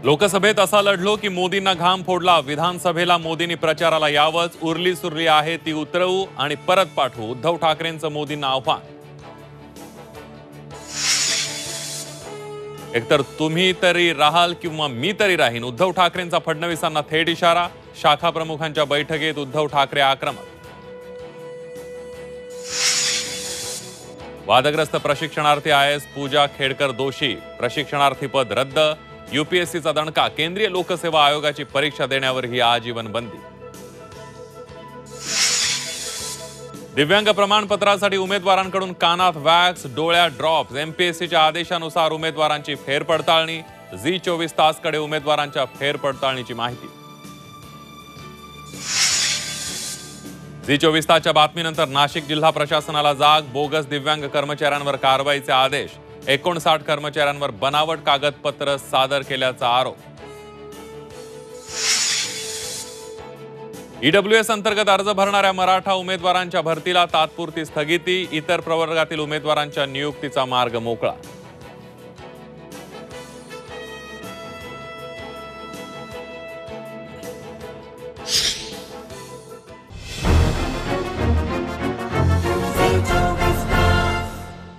लोकसभेत असा लढलो की मोदींना घाम फोडला। विधानसभेला मोदींनी प्रचाराला यावंच। उरली सुरली आहे ती उतरवू आणि परत पाठवू। उद्धव ठाकरेंचं मोदींना आव्हान। एकतर तुम्ही तरी राहाल किंवा मी तरी राहीन। उद्धव ठाकरेंचा फडणवीसांना थेट इशारा। शाखा प्रमुखांच्या बैठकीत उद्धव ठाकरे आक्रमक। वादग्रस्त प्रशिक्षणार्थी आयएएस पूजा खेडकर दोषी। प्रशिक्षणार्थी पद रद्द। यूपीएससीचा दणका। केंद्रीय लोकसेवा आयोगाची परीक्षा देण्यावर ही आजीवन बंदी। दिव्यांग प्रमाणपत्रासाठी उमेदवारांकडून कानात वॅक्स, डोळ्यात ड्रॉप्स। एमपीएससीच्या आदेशानुसार उमेदवारांची फेरपडताळणी। झी 24 तासकडे उमेदवारांच्या फेरपडताळणीची माहिती। झी 24 तासच्या बातमीनंतर नाशिक जिल्हा प्रशासनाला जाग। बोगस दिव्यांग कर्मचाऱ्यांवर कारवाईचे आदेश। 59 कर्मचाऱ्यांवर बनावट कागदपत्र सादर केल्याचा आरोप। ईडब्ल्यूएस अंतर्गत अर्ज भरणाऱ्या मराठा उमेदवारांच्या भरतीला तात्पुरती स्थगिती। इतर प्रवर्गातील उमेदवारांच्या नियुक्तीचा मार्ग मोकळा।